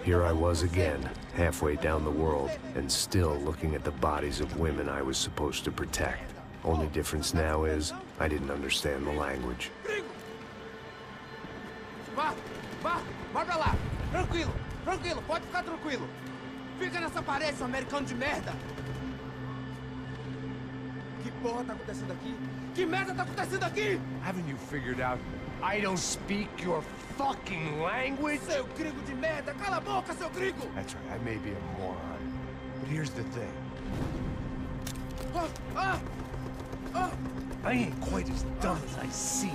Here I was again, halfway down the world, and still looking at the bodies of women I was supposed to protect. Only difference now is, I didn't understand the language. Vá pra lá. Tranquilo, pode ficar tranquilo. Fica nessa parede, seu americano de merda. Que porra tá acontecendo aqui? Que merda tá acontecendo aqui? Haven't you figured out I don't speak your fucking language? Seu gringo de merda, cala a boca, seu gringo! That's right, I may be a moron, but here's the thing. I ain't quite as dumb as I seem.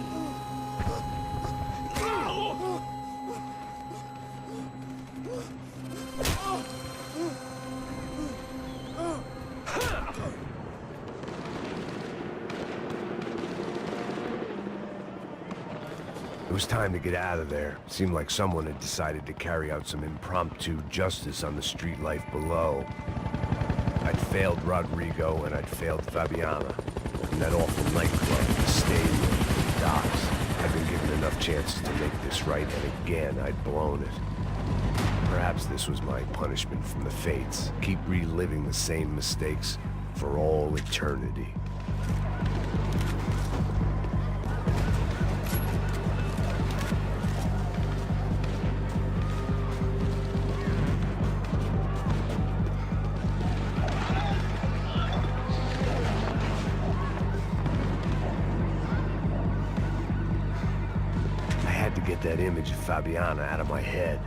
It was time to get out of there. Seemed like someone had decided to carry out some impromptu justice on the street life below. I'd failed Rodrigo and I'd failed Fabiana. And that awful nightclub, the stadium, the docks. I'd been given enough chances to make this right, and again I'd blown it. Perhaps this was my punishment from the fates. Keep reliving the same mistakes for all eternity. Get that image of Fabiana out of my head.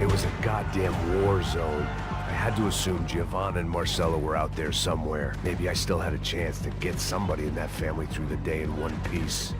It was a goddamn war zone. I had to assume Giovanna and Marcelo were out there somewhere. Maybe I still had a chance to get somebody in that family through the day in one piece.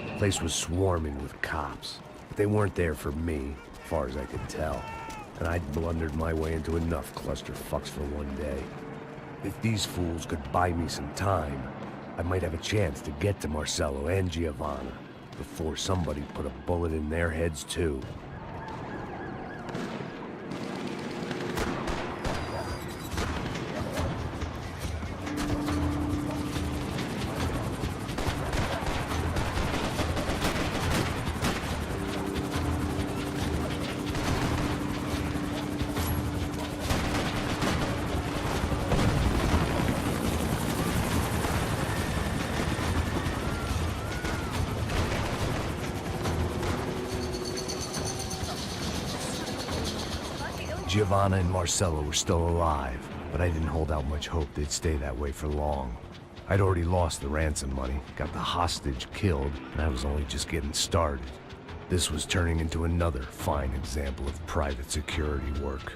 The place was swarming with cops. But they weren't there for me, as far as I could tell. And I'd blundered my way into enough clusterfucks for one day. If these fools could buy me some time, I might have a chance to get to Marcelo and Giovanna before somebody put a bullet in their heads too. Giovanna and Marcelo were still alive, but I didn't hold out much hope they'd stay that way for long. I'd already lost the ransom money, got the hostage killed, and I was only just getting started. This was turning into another fine example of private security work.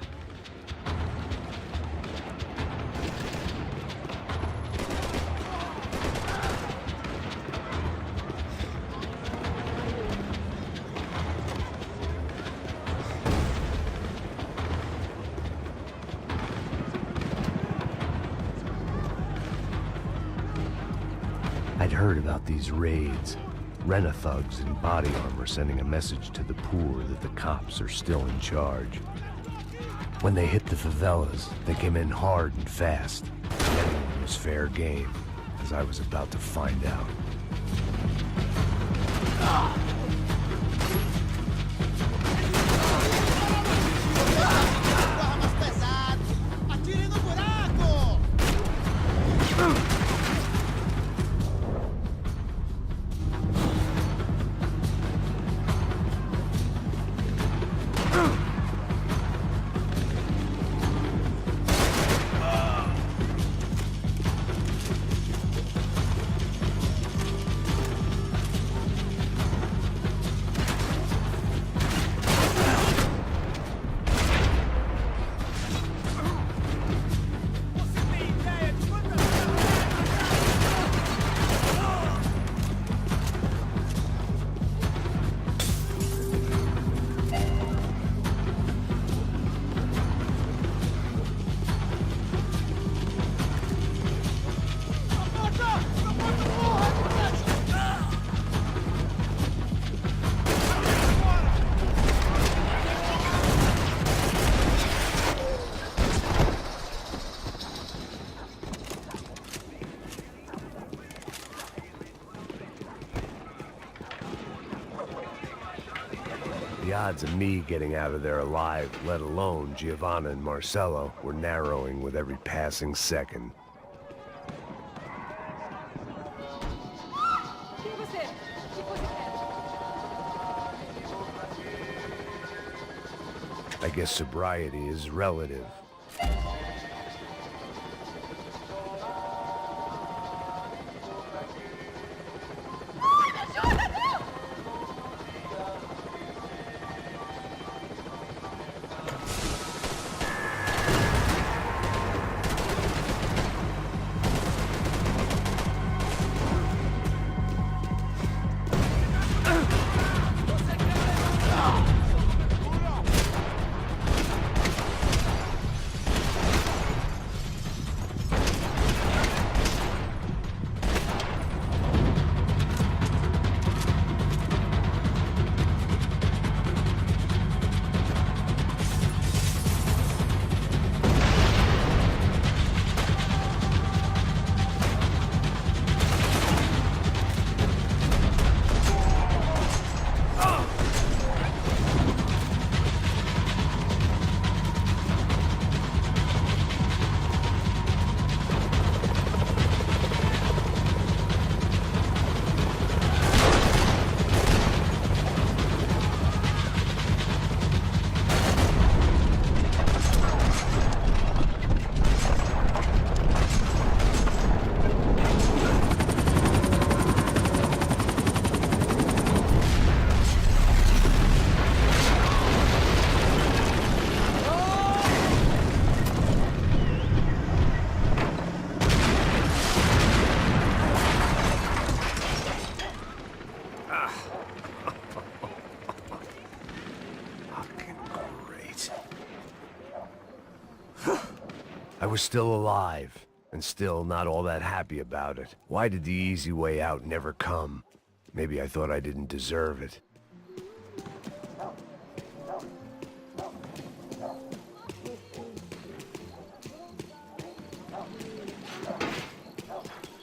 I'd heard about these raids. Rent-a-thugs in body armor sending a message to the poor that the cops are still in charge. When they hit the favelas, they came in hard and fast. Anyone was fair game, as I was about to find out. The odds of me getting out of there alive, let alone Giovanna and Marcello, were narrowing with every passing second. I guess sobriety is relative. I was still alive, and still not all that happy about it. Why did the easy way out never come? Maybe I thought I didn't deserve it.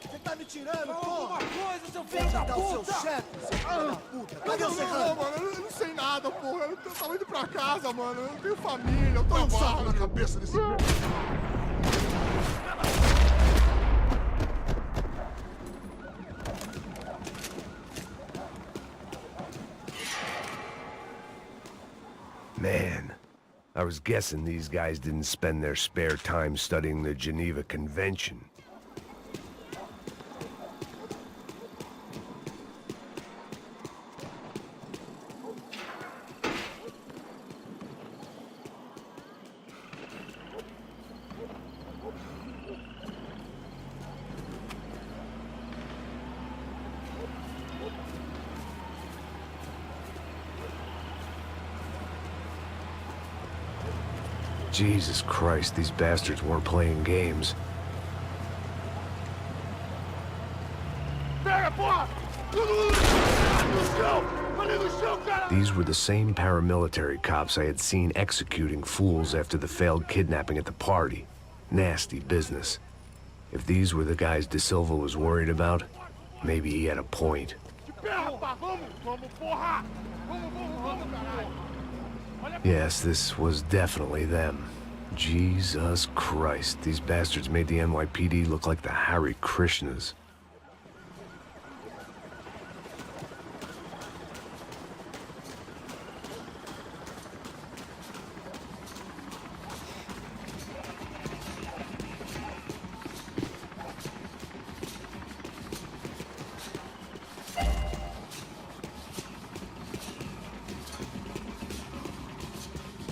Você tá me tirando, porra? Coisa, seu filho da puta! Seu chefe, seu filho da puta! Cadê o serrano? Mano, eu não sei nada, porra. Eu tava indo pra casa, mano. Eu não tenho família, eu trabalho na cabeça desse... Man, I was guessing these guys didn't spend their spare time studying the Geneva Convention. Jesus Christ, these bastards weren't playing games. These were the same paramilitary cops I had seen executing fools after the failed kidnapping at the party. Nasty business. If these were the guys De Silva was worried about, maybe he had a point. Yes, this was definitely them. Jesus Christ, these bastards made the NYPD look like the Hare Krishnas.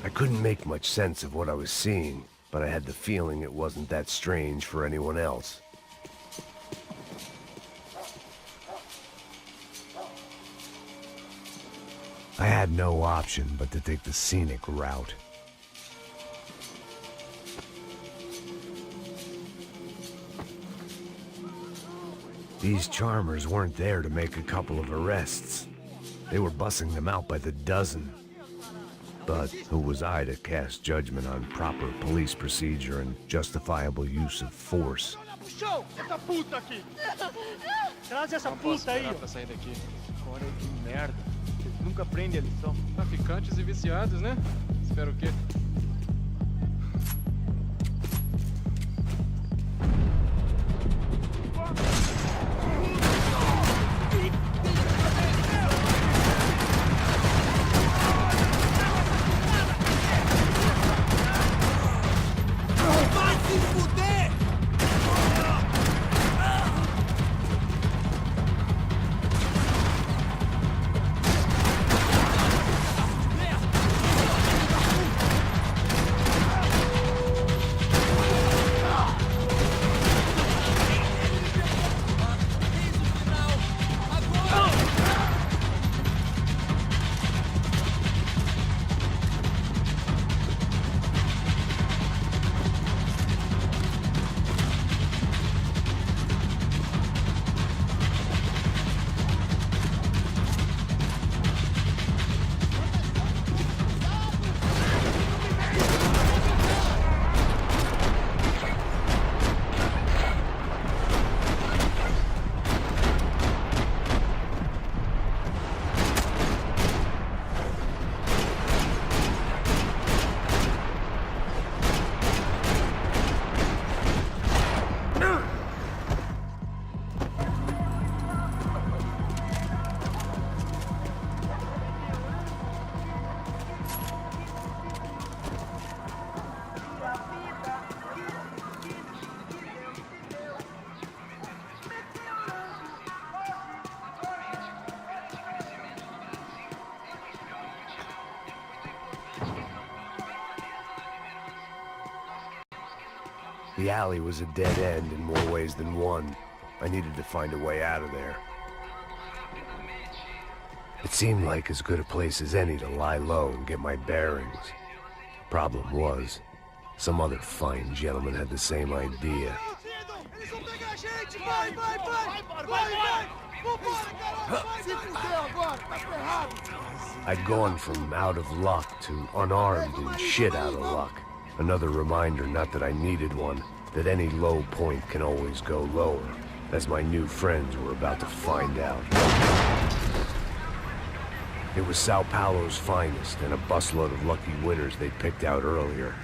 I couldn't make much sense of what I was seeing, but I had the feeling it wasn't that strange for anyone else. I had no option but to take the scenic route. These charmers weren't there to make a couple of arrests. They were bussing them out by the dozen. But who was I to cast judgment on proper police procedure and justifiable use of force? Essa puta aqui! Traz essa puta aí, ó. Pra sair daqui. Olha que merda. nunca aprendem a lição. Traficantes e viciados, né? Espero o quê? Vai se fuder! The alley was a dead end in more ways than one. I needed to find a way out of there. It seemed like as good a place as any to lie low and get my bearings. Problem was, some other fine gentleman had the same idea. Eles vão pegar a gente! Vai, vai, vai! Vai, vai! Vambora, caralho! Vai, se fudeu agora! Tá ferrado! I'd gone from out of luck to unarmed and shit out of luck. Another reminder, not that I needed one, that any low point can always go lower, as my new friends were about to find out. It was Sao Paulo's finest, and a busload of lucky winners they'd picked out earlier.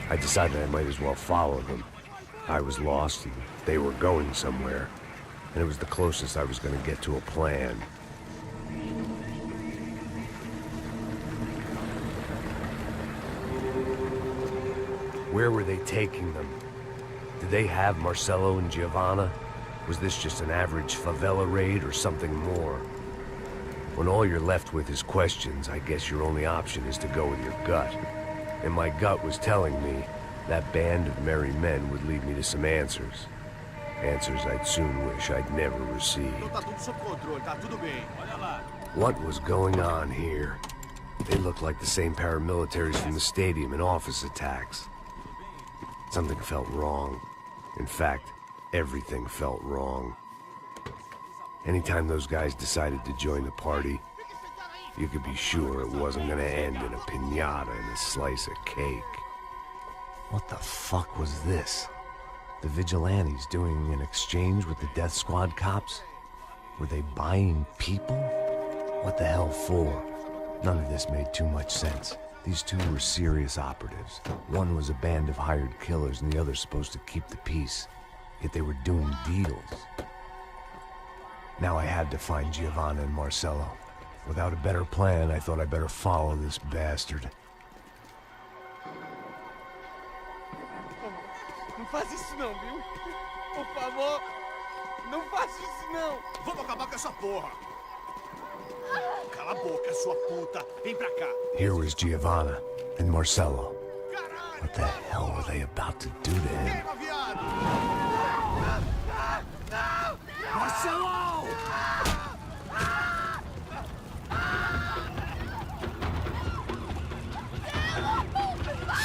I decided I might as well follow them. I was lost, and they were going somewhere, and it was the closest I was going to get to a plan. Where were they taking them? Did they have Marcelo and Giovanna? Was this just an average favela raid or something more? When all you're left with is questions, I guess your only option is to go with your gut. And my gut was telling me that band of merry men would lead me to some answers. Answers I'd soon wish I'd never received. Tá tudo sob controle, tá tudo bem. Olha lá. What was going on here? They looked like the same paramilitaries from the stadium in office attacks. Something felt wrong. In fact, everything felt wrong. Anytime those guys decided to join the party, you could be sure it wasn't gonna end in a piñata and a slice of cake. What the fuck was this? The vigilantes doing an exchange with the death squad cops? Were they buying people? What the hell for? None of this made too much sense. These two were serious operatives. One was a band of hired killers and the other supposed to keep the peace. Yet they were doing deals. Now I had to find Giovanna and Marcelo. Without a better plan, I thought I'd better follow this bastard. Não faz isso não, viu? Por favor, não faça isso não. Vamos acabar com essa porra! Cala a boca, sua puta! Vem pra cá! Here was Giovanna and Marcelo. What the hell were they about to do to him? Queima, viado! Marcelo!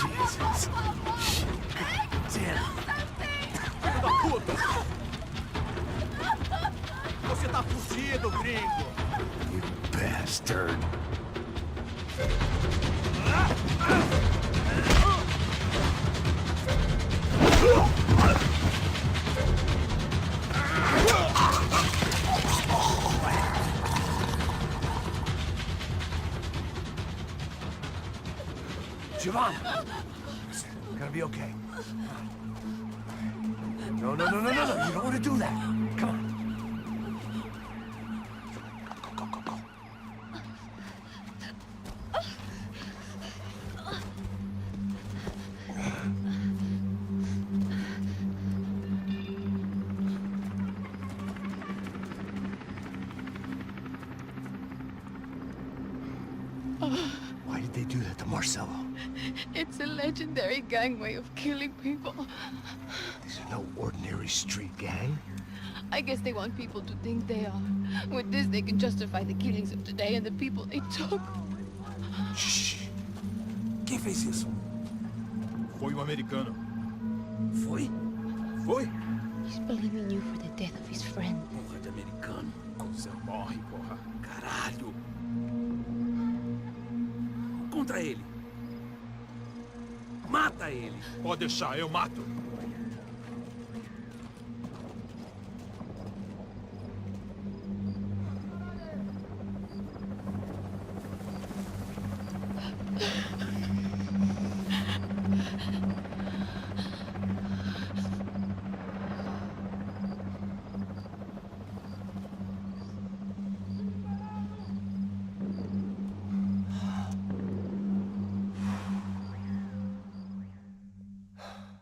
Jesus. Damn. Filho da puta! Você tá fuçando fudido, gringo. You bastard. Siobhan! It's gonna be okay. No, no, no, no, no, no. You don't want to do that. Come on. Go, go, go, go. Why did they do that to Marcelo? It's a legendary gang way of killing people. These are no ordinary street gang. I guess they want people to think they are. With this, they can justify the killings of today and the people they took. Shh. Quem fez isso? Foi americano. Foi? Foi? He's blaming you for the death of his friend. Porra de americano. Você morre, porra. Caralho. Contra ele. Mata ele. Pode deixar, eu mato.